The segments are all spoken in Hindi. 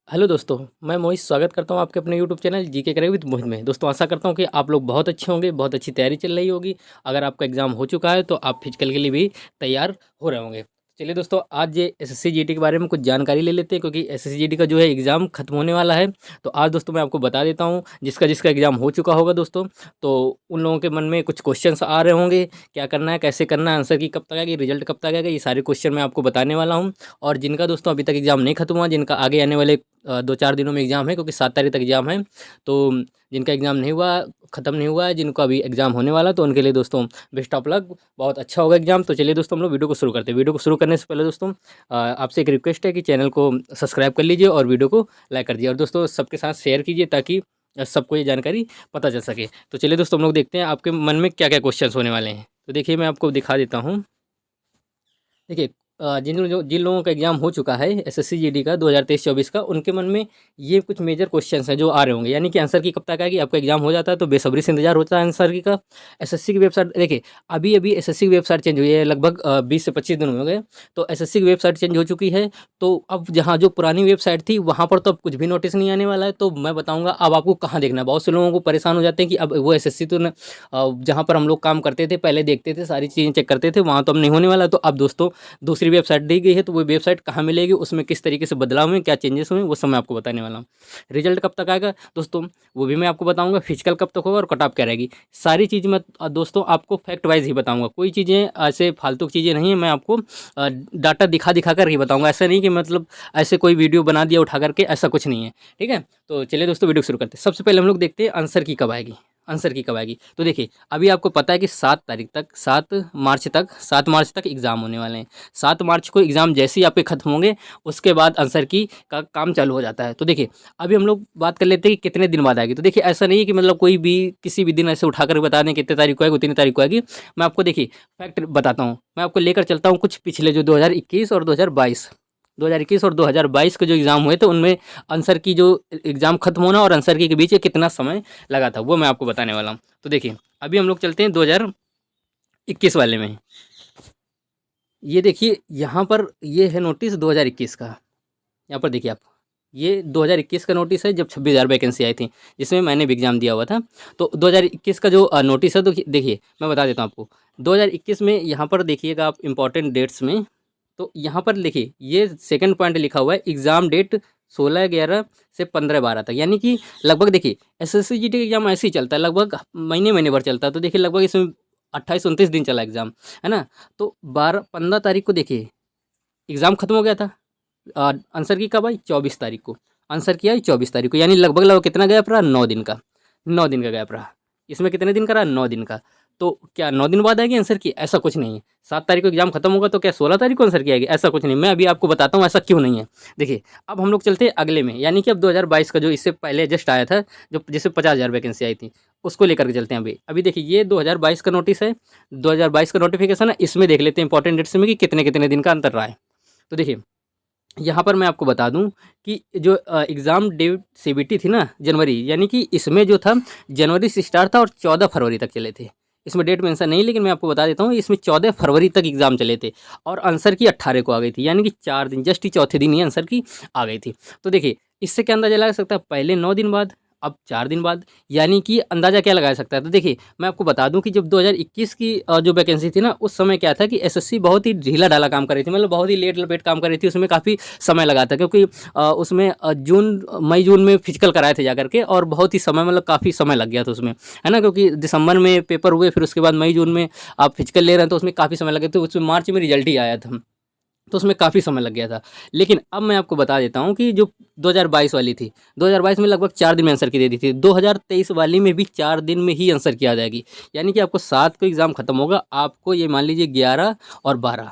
हेलो दोस्तों, मैं मोहित स्वागत करता हूँ आपके अपने यूट्यूब चैनल जीके करें विद मोहित में। दोस्तों आशा करता हूँ कि आप लोग बहुत अच्छे होंगे, बहुत अच्छी तैयारी चल रही होगी। अगर आपका एग्ज़ाम हो चुका है तो आप फिजिकल के लिए भी तैयार हो रहे होंगे। चलिए दोस्तों, आज ये एसएससी जीडी के बारे में कुछ जानकारी ले लेते हैं, क्योंकि एसएससी जीडी का जो है एग्ज़ाम खत्म होने वाला है। तो आज दोस्तों मैं आपको बता देता हूँ, जिसका जिसका एग्ज़ाम हो चुका होगा दोस्तों, तो उन लोगों के मन में कुछ क्वेश्चंस आ रहे होंगे, क्या करना है, कैसे करना है, आंसर की कब तक आएगी, रिजल्ट कब तक आएगा, ये सारे क्वेश्चन मैं आपको बताने वाला हूँ। और जिनका दोस्तों अभी तक एग्ज़ाम नहीं खत्म हुआ, जिनका आगे आने वाले 2-4 दिनों में एग्ज़ाम है, क्योंकि 7 तारीख तक एग्ज़ाम है। तो जिनका एग्ज़ाम नहीं हुआ, ख़त्म नहीं हुआ है, जिनको अभी एग्ज़ाम होने वाला है, तो उनके लिए दोस्तों बेस्ट ऑफ लक, बहुत अच्छा होगा एग्ज़ाम। तो चलिए दोस्तों, हम लोग वीडियो को शुरू करते हैं। वीडियो को शुरू करने से पहले दोस्तों आपसे एक रिक्वेस्ट है कि चैनल को सब्सक्राइब कर लीजिए और वीडियो को लाइक कर दीजिए, और दोस्तों सबके साथ शेयर कीजिए, ताकि सबको ये जानकारी पता चल सके। तो चलिए दोस्तों, हम लोग देखते हैं आपके मन में क्या-क्या क्वेश्चंस होने वाले हैं। तो देखिए, मैं आपको दिखा देता हूँ। देखिए, जिन लोगों का एग्ज़ाम हो चुका है एसएससी जीडी का 2023-24 का, उनके मन में ये कुछ मेजर क्वेश्चंस हैं जो आ रहे होंगे। यानी कि आंसर की कब तक आएगी, आपका एग्ज़ाम हो जाता है तो बेसब्री से इंतजार होता है आंसर की का। एसएससी की वेबसाइट देखिए, अभी-अभी एसएससी की वेबसाइट चेंज हुई है, लगभग 20 से 25 दिन हो गए। तो एसएससी की वेबसाइट चेंज हो चुकी है। तो अब जहाँ जो पुरानी वेबसाइट थी, वहाँ पर तो अब कुछ भी नोटिस नहीं आने वाला है। तो मैं बताऊँगा अब आपको कहाँ देखना है। बहुत से लोगों को परेशान हो जाते हैं कि अब वो एसएससी तो जहाँ पर हम लोग काम करते थे, पहले देखते थे, सारी चीज़ें चेक करते थे, वहाँ तो अब नहीं होने वाला। तो अब दोस्तों दूसरी वेबसाइट दी गई है, तो वो वेबसाइट कहाँ मिलेगी, उसमें किस तरीके से बदलाव हुए, क्या चेंजेस हुए, वो सब मैं आपको बताने वाला हूँ। रिजल्ट कब तक आएगा दोस्तों, वो भी मैं आपको बताऊँगा। फिजिकल कब तक होगा और कट ऑफ क्या रहेगी, सारी चीज़ मैं दोस्तों आपको फैक्ट वाइज ही बताऊँगा। कोई चीज़ें ऐसे फालतू की चीज़ें नहीं है, मैं आपको डाटा दिखा कर ही बताऊँगा। ऐसा नहीं कि मतलब ऐसे कोई वीडियो बना दिया उठा करके, ऐसा कुछ नहीं है, ठीक है। तो चलिए दोस्तों, वीडियो शुरू करते हैं। सबसे पहले हम लोग देखते हैं आंसर की कब आएगी। आंसर की कब आएगी, तो देखिए, अभी आपको पता है कि 7 मार्च तक एग्ज़ाम होने वाले हैं। 7 मार्च को एग्ज़ाम जैसे ही आपके ख़त्म होंगे, उसके बाद आंसर की का काम चालू हो जाता है। तो देखिए, अभी हम लोग बात कर लेते हैं कि कितने दिन बाद आएगी। तो देखिए, ऐसा नहीं है कि मतलब कोई भी किसी भी दिन ऐसे उठाकर बता दें कितने तारीख को आएगी, उतनी तारीख को आएगी। मैं आपको देखिए फैक्ट बताता हूँ। मैं आपको लेकर चलता हूँ कुछ पिछले जो 2021 और 2022, 2021 और 2022 के जो एग्ज़ाम हुए थे, उनमें आंसर की जो एग्ज़ाम ख़त्म होना और आंसर की के बीच में कितना समय लगा था, वो मैं आपको बताने वाला हूँ। तो देखिए, अभी हम लोग चलते हैं 2021 वाले में। ये देखिए, यहाँ पर ये है नोटिस 2021 का। यहाँ पर देखिए आप, ये 2021 का नोटिस है, जब 26,000 वैकेंसी आई थी, जिसमें मैंने भी एग्ज़ाम दिया हुआ था। तो 2021 का जो नोटिस है, तो देखिए मैं बता देता हूँ आपको। 2021 में यहाँ पर देखिएगा आप इम्पोर्टेंट डेट्स में, तो यहाँ पर देखिए ये सेकंड पॉइंट लिखा हुआ है, एग्ज़ाम डेट 16/11 से 15/12 तक। यानी कि लगभग देखिए, एसएससी जीडी का एग्ज़ाम ऐसे ही चलता है, लगभग महीने भर चलता है। तो देखिए, लगभग इसमें 28-29 दिन चला एग्ज़ाम, है ना। तो 15 तारीख को देखिए एग्ज़ाम खत्म हो गया था। आंसर की कब आई, 24 तारीख को। आंसर की आई 24 तारीख को, यानी लगभग लगभग कितना गैप रहा, 9 दिन का। 9 दिन का गैप रहा। इसमें कितने दिन का रहा, 9 दिन का। तो क्या 9 दिन बाद आएगी आंसर की, ऐसा कुछ नहीं है। 7 तारीख को एग्ज़ाम खत्म होगा, तो क्या 16 तारीख को आंसर की आएगी, ऐसा कुछ नहीं। मैं अभी आपको बताता हूँ ऐसा क्यों नहीं है। देखिए, अब हम लोग चलते हैं अगले में, यानी कि अब 2022 का जो इससे पहले जस्ट आया था, जो जिससे 50,000 वैकेंसी आई थी, उसको लेकर के चलते हैं अभी। अभी देखिए, ये 2022 का नोटिस है, 2022 का नोटिफिकेशन है। इसमें देख लेते हैं इंपॉर्टेंट डेट्स में कि कितने दिन का अंतर रहा है। तो देखिए, यहाँ पर मैं आपको बता दूँ कि जो एग्ज़ाम डेट सीबीटी थी ना, जनवरी, यानी कि इसमें जो था, जनवरी से स्टार्ट था और 14 फरवरी तक चले थे। इसमें डेट मेंशन नहीं, लेकिन मैं आपको बता देता हूँ, इसमें 14 फरवरी तक एग्ज़ाम चले थे और आंसर की 18 को आ गई थी। यानी कि 4 दिन, जस्ट ही चौथे दिन ही आंसर की आ गई थी। तो देखिए, इससे क्या अंदाज़ा लगा सकता है, पहले 9 दिन बाद, अब 4 दिन बाद, यानी कि अंदाज़ा क्या लगा सकता है। तो देखिए, मैं आपको बता दूँ कि जब 2021 की जो वैकेंसी थी ना, उस समय क्या था कि एसएससी बहुत ही ढीला-ढाला काम कर रही थी, मतलब बहुत ही लेट-लपेट काम कर रही थी। उसमें काफ़ी समय लगा था, क्योंकि उसमें मई-जून में फिजिकल कराए थे जाकर के, और बहुत ही समय, मतलब काफ़ी समय लग गया था उसमें, है ना। क्योंकि दिसंबर में पेपर हुए, फिर उसके बाद मई-जून में आप फिजिकल ले रहे हैं, तो उसमें काफ़ी समय लग गया। तो उसमें मार्च में रिजल्ट ही आया था, तो उसमें काफ़ी समय लग गया था। लेकिन अब मैं आपको बता देता हूँ कि जो 2022 वाली थी, 2022 में लगभग 4 दिन में आंसर की दे दी थी। 2023 वाली में भी 4 दिन में ही आंसर की आ जाएगी। यानी कि आपको 7 को एग्ज़ाम खत्म होगा, आपको ये मान लीजिए 11 और 12,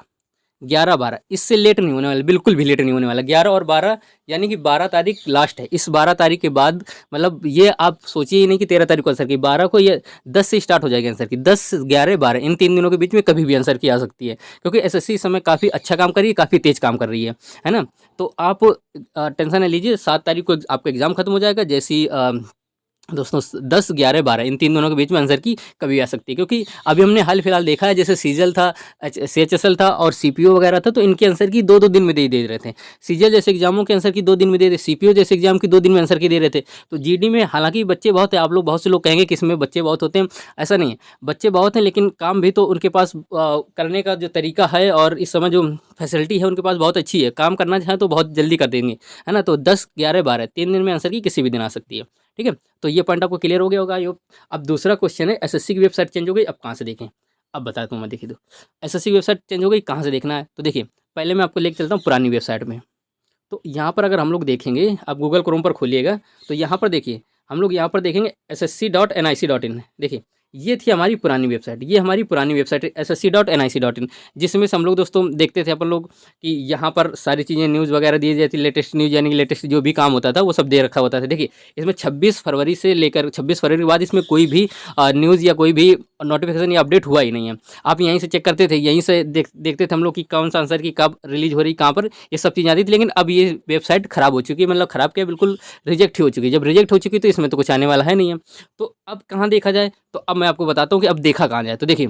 11-12, इससे लेट नहीं होने वाला, बिल्कुल भी लेट नहीं होने वाला। 11 और 12, यानी कि 12 तारीख लास्ट है। इस 12 तारीख के बाद, मतलब ये आप सोचिए ही नहीं कि 13 तारीख को आंसर की, 12 को, ये 10 से स्टार्ट हो जाएगी आंसर की। 10, 11, 12, इन 3 दिनों के बीच में कभी भी आंसर की आ सकती है, क्योंकि एसएससी इस समय काफ़ी अच्छा काम कर रही है, काफ़ी तेज़ काम कर रही है ना। तो आप टेंशन ना लीजिए, 7 तारीख को आपका एग्ज़ाम खत्म हो जाएगा। जैसे ही दोस्तों 10, 11, 12 इन 3 दोनों के बीच में आंसर की कभी आ सकती है, क्योंकि अभी हमने हाल फिलहाल देखा है जैसे सीजीएल था, सीएचएसएल था और सीपीओ वगैरह था, तो इनके आंसर की 2-2 दिन में दे रहे थे। सीजीएल जैसे एग्जामों के आंसर की 2 दिन में दे रहे, सीपीओ जैसे एग्जाम की 2 दिन में आंसर की दे रहे थे। तो जीडी में हालांकि बच्चे बहुत है, आप लोग बहुत से लोग कहेंगे कि इसमें बच्चे बहुत होते हैं, ऐसा नहीं है, बच्चे बहुत हैं लेकिन काम भी तो उनके पास करने का जो तरीका है और इस समय जो फैसिलिटी है उनके पास बहुत अच्छी है, काम करना चाहें तो बहुत जल्दी कर देंगे, है ना। तो 10, 11, 12 3 दिन में आंसर की किसी भी दिन आ सकती है, ठीक है। तो ये पॉइंट आपको क्लियर हो गया होगा आई होप। अब दूसरा क्वेश्चन है, एसएससी की वेबसाइट चेंज हो गई, अब कहाँ से देखें। अब बताता हूँ मैं, देखिए तो एसएससी की वेबसाइट चेंज हो गई, कहाँ से देखना है। तो देखिए पहले मैं आपको लेके चलता हूँ पुरानी वेबसाइट में। तो यहाँ पर अगर हम लोग देखेंगे, आप गूगल क्रोम पर खोलिएगा, तो यहाँ पर देखिए हम लोग यहाँ पर देखेंगे ssc.nic.in। देखिए ये थी हमारी पुरानी वेबसाइट, ये हमारी पुरानी वेबसाइट है ssc.nic.in, जिसमें से हम लोग दोस्तों देखते थे अपन लोग कि यहाँ पर सारी चीज़ें न्यूज़ वगैरह दी जाती, लेटेस्ट न्यूज़ यानी कि लेटेस्ट जो भी काम होता था वो सब दे रखा होता था। देखिए इसमें 26 फरवरी से लेकर 26 फरवरी के बाद इसमें कोई भी न्यूज़ या कोई भी नोटिफिकेशन या अपडेट हुआ ही नहीं है। आप यहीं से चेक करते थे, यहीं से देखते थे हम लोग कि कौन सा आंसर की कब रिलीज हो रही, कहाँ पर, ये सब चीज़ें आती थी। लेकिन अब ये वेबसाइट खराब हो चुकी है, मतलब खराब क्या, बिल्कुल रिजेक्ट ही हो चुकी है। जब रिजेक्ट हो चुकी तो इसमें तो कुछ आने वाला है नहीं है। तो अब कहाँ देखा जाए, तो अब मैं आपको बताता हूँ कि अब देखा कहाँ जाए। तो देखिए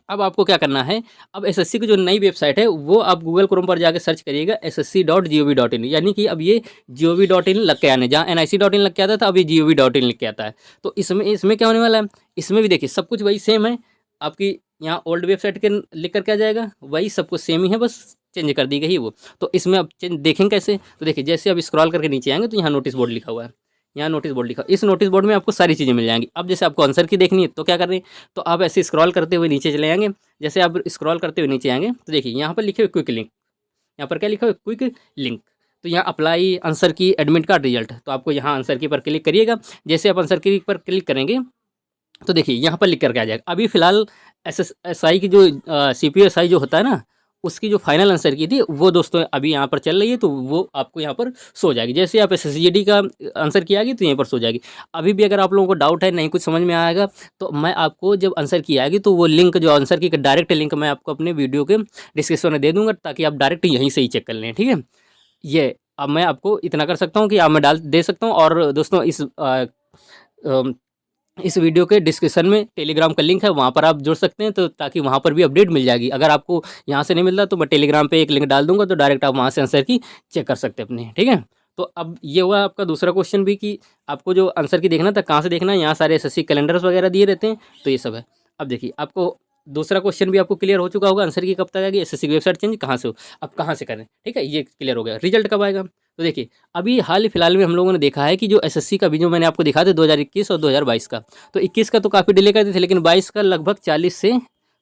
अब आपको क्या करना है, अब एसएससी की जो नई वेबसाइट है वो आप गूगल क्रोम पर जाकर सर्च करिएगा ssc.gov.in, यानी कि अब ये gov.in लग के आने, जहाँ nic.in लग के आता था अब ये gov.in लिख के आता है। तो इसमें इसमें क्या होने वाला है, इसमें भी देखिए सब कुछ वही सेम है, आपकी यहाँ ओल्ड वेबसाइट के लिख कर क्या जाएगा, वही सब कुछ सेम ही है, बस चेंज कर दी गई है वो। तो इसमें अब चेंज देखेंगे कैसे, तो देखिए जैसे अब स्क्रॉल करके नीचे आएंगे तो यहाँ नोटिस बोर्ड लिखा हुआ है, यहाँ नोटिस बोर्ड लिखा, इस नोटिस बोर्ड में आपको सारी चीज़ें मिल जाएंगी। अब जैसे आपको आंसर की देखनी है तो क्या कर रहे हैं, तो आप ऐसे स्क्रॉल करते हुए नीचे चले आएंगे। जैसे आप स्क्रॉल करते हुए नीचे आएंगे तो देखिए यहाँ पर लिखे हुए क्विक लिंक, यहाँ पर क्या लिखा हुआ है, क्विक लिंक। तो यहाँ अप्लाई आंसर की एडमिट कार्ड रिजल्ट, तो आपको यहाँ आंसर की पर क्लिक करिएगा। जैसे आप आंसर की पर क्लिक करेंगे तो देखिए यहाँ पर लिख करके आ जाएगा। अभी फिलहाल एसएसआई की जो सीपीएसआई जो होता है ना, उसकी जो फाइनल आंसर की थी वो दोस्तों अभी यहाँ पर चल रही है, तो वो आपको यहाँ पर शो हो जाएगी। जैसे आप एसएसजीडी का आंसर किया आएगी तो यहाँ पर शो जाएगी। अभी भी अगर आप लोगों को डाउट है, नहीं कुछ समझ में आएगा, तो मैं आपको जब आंसर की आएगी तो वो लिंक जो आंसर की डायरेक्ट लिंक मैं आपको अपने वीडियो के डिस्क्रिप्शन में दे दूँगा, ताकि आप डायरेक्ट यहीं से ही चेक कर लें, ठीक है। ये अब मैं आपको इतना कर सकता हूँ कि आप मैं डाल दे सकता हूँ। और दोस्तों इस वीडियो के डिस्क्रिप्शन में टेलीग्राम का लिंक है, वहाँ पर आप जुड़ सकते हैं, तो ताकि वहाँ पर भी अपडेट मिल जाएगी। अगर आपको यहाँ से नहीं मिल रहा तो मैं टेलीग्राम पे एक लिंक डाल दूँगा, तो डायरेक्ट आप वहाँ से आंसर की चेक कर सकते हैं अपने, ठीक है। तो अब ये हुआ आपका दूसरा क्वेश्चन भी कि आपको जो आंसर की देखना था कहाँ से देखना है, यहाँ सारे एसएससी कैलेंडर्स वगैरह दिए रहते हैं, तो ये सब है। अब देखिए आपको दूसरा क्वेश्चन भी आपको क्लियर हो चुका होगा, आंसर की कब तक आएगी, एसएससी की वेबसाइट चेंज कहाँ से हो, अब कहाँ से करें, ठीक है, ये क्लियर हो गया। रिजल्ट कब आएगा, तो देखिए अभी हाल ही फिलहाल में हम लोगों ने देखा है कि जो एसएससी का भी जो मैंने आपको दिखाया था 2021 और 2022 का, तो 21 का तो काफ़ी डिले कर दी थी, लेकिन 22 का लगभग 40 से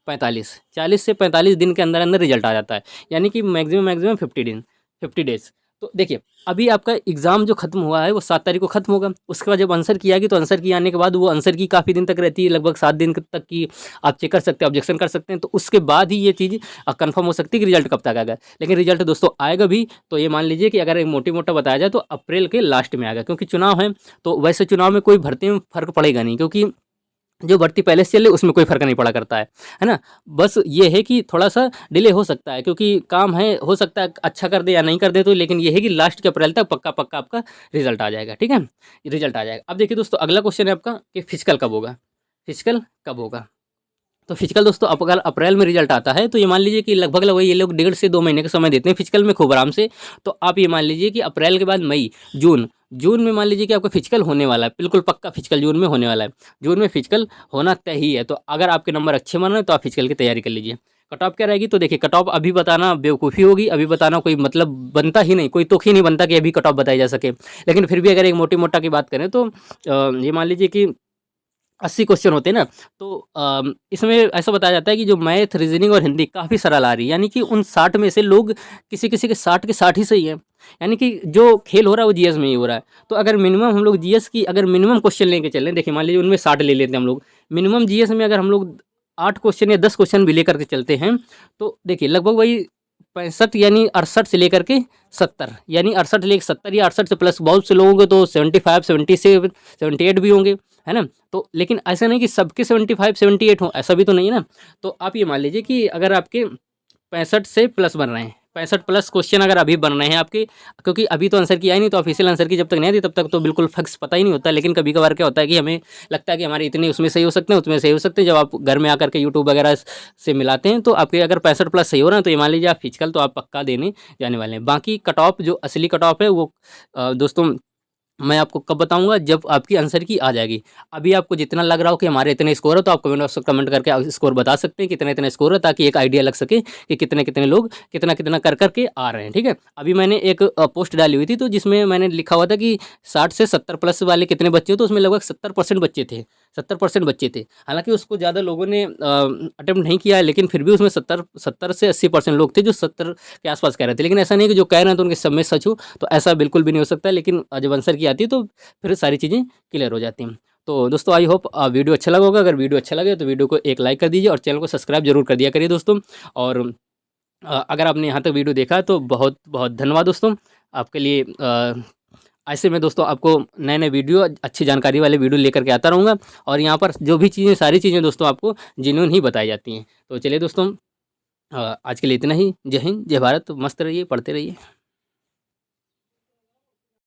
45 दिन के अंदर अंदर रिजल्ट आ जाता है, यानी कि मैक्सिमम 50 डेज। तो देखिए अभी आपका एग्ज़ाम जो खत्म हुआ है वो 7 तारीख को खत्म होगा, उसके बाद जब आंसर की आएगी तो आंसर की आने के बाद वो आंसर की काफ़ी दिन तक रहती है, लगभग 7 दिन तक की आप चेक कर सकते हैं, ऑब्जेक्शन कर सकते हैं। तो उसके बाद ही ये चीज़ कंफर्म हो सकती है कि रिजल्ट कब तक आएगा। लेकिन रिजल्ट दोस्तों आएगा भी, तो ये मान लीजिए कि अगर एक मोटा बताया जाए तो अप्रैल के लास्ट में आएगा, क्योंकि चुनाव है, तो वैसे चुनाव में कोई भर्ती में फ़र्क पड़ेगा नहीं, क्योंकि जो भर्ती पहले से चल रही है उसमें कोई फ़र्क नहीं पड़ा करता है ना। बस ये है कि थोड़ा-सा डिले हो सकता है, क्योंकि काम है, हो सकता है अच्छा कर दे या नहीं कर दे, तो लेकिन ये है कि लास्ट के अप्रैल तक पक्का आपका रिज़ल्ट आ जाएगा, ठीक है? रिज़ल्ट आ जाएगा। अब देखिए दोस्तों अगला क्वेश्चन है आपका कि फिजिकल कब होगा? फिजिकल कब होगा? तो फिजिकल दोस्तों अब अगर अप्रैल में रिजल्ट आता है तो ये मान लीजिए कि लगभग वही ये लोग 1.5 से 2 महीने का समय देते हैं फिजिकल में खूब आराम से। तो आप ये मान लीजिए कि अप्रैल के बाद मई, जून में मान लीजिए कि आपका फिजिकल होने वाला है, बिल्कुल पक्का फिजिकल जून में होने वाला है। जून में फिजिकल होना तय ही है। तो अगर आपके नंबर अच्छे बन रहे हैं तो आप फिजिकल की तैयारी कर लीजिए। कट ऑफ क्या रहेगी, तो देखिए कट ऑफ अभी बताना बेवकूफ़ी होगी, अभी बताना कोई मतलब बनता ही नहीं, कोई तुक ही नहीं बनता कि अभी कट ऑफ बताई जा सके। लेकिन फिर भी अगर एक मोटी-मोटा की बात करें तो ये मान लीजिए कि 80 क्वेश्चन होते हैं ना, तो इसमें ऐसा बताया जाता है कि जो मैथ, रीजनिंग और हिंदी काफ़ी सरल आ रही है, यानी कि उन 60 में से लोग किसी-किसी के 60 के 60 ही सही है। यानी कि जो खेल हो रहा है वो जीएस में ही हो रहा है। तो अगर मिनिमम हम लोग जीएस की अगर मिनिमम क्वेश्चन लेके चलें, देखिए मान लीजिए उनमें 60 ले लेते हैं हम लोग, मिनिमम जीएस में अगर हम लोग 8 क्वेश्चन या 10 क्वेश्चन भी लेकर के चलते हैं, तो देखिए लगभग वही 65 यानी 68 से लेकर के 70, यानी 68 लेके 70 या 68 से प्लस बहुत से लोगों के तो 75, 77, 78 भी होंगे, है ना। तो लेकिन ऐसा नहीं कि सबके 75, 78 हों, ऐसा भी तो नहीं है ना। तो आप ये मान लीजिए कि अगर आपके 65 से प्लस बन रहे हैं, 65+ क्वेश्चन अगर अभी बन रहे हैं आपके, क्योंकि अभी तो आंसर की आई नहीं, तो ऑफिशियल आंसर की जब तक नहीं आती तब तक तो बिल्कुल फिक्स पता ही नहीं होता। लेकिन कभी कभार क्या होता है कि हमें लगता है कि हमारे इतने उसमें सही हो सकते हैं, उतने सही हो सकते हैं। जब आप घर में आकर के यूट्यूब वगैरह से मिलाते हैं, तो आपके अगर 65+ सही हो रहा है, तो ये मान लीजिए आप फिजिकल तो आप पक्का देने जाने वाले हैं। बाकी कट ऑफ जो असली कट ऑफ है वो दोस्तों मैं आपको कब बताऊँगा, जब आपकी आंसर की आ जाएगी। अभी आपको जितना लग रहा हो कि हमारे इतने स्कोर है, तो आप कमेंट बॉक्स में कमेंट करके आप स्कोर बता सकते हैं कि इतने-इतने स्कोर है, ताकि एक आइडिया लग सके कि कितने-कितने लोग कितना-कितना कर के आ रहे हैं, ठीक है? अभी मैंने एक पोस्ट डाली हुई थी, तो जिसमें मैंने लिखा हुआ था कि 60 से 70 प्लस वाले कितने बच्चे हो, तो उसमें लगभग 70% बच्चे थे, 70% बच्चे थे। हालाँकि उसको ज़्यादा लोगों ने अटेम्प्ट नहीं किया है, लेकिन फिर भी उसमें 70 से 80% लोग थे जो 70 के आस-पास कह रहे थे। लेकिन ऐसा नहीं है कि जो कह रहे हैं तो उनके सब में सच हो, तो ऐसा बिल्कुल भी नहीं हो सकता है। लेकिन जब आंसर की आती है तो फिर सारी चीज़ें क्लियर हो जाती हैं। तो दोस्तों आई होप वीडियो अच्छा लगा होगा। अगर वीडियो अच्छा लगे तो वीडियो को एक लाइक कर दीजिए और चैनल को सब्सक्राइब जरूर कर दिया करिए दोस्तों। और अगर आपने यहाँ तक वीडियो देखा तो बहुत बहुत धन्यवाद दोस्तों आपके लिए। ऐसे में दोस्तों आपको नए नए वीडियो, अच्छी जानकारी वाले वीडियो लेकर के आता रहूँगा। और यहाँ पर जो भी चीज़ें, सारी चीज़ें दोस्तों आपको जेन्युइन ही बताई जाती हैं। तो चलिए दोस्तों, आज के लिए इतना ही। जय हिंद, जय भारत, मस्त रहिए, पढ़ते रहिए।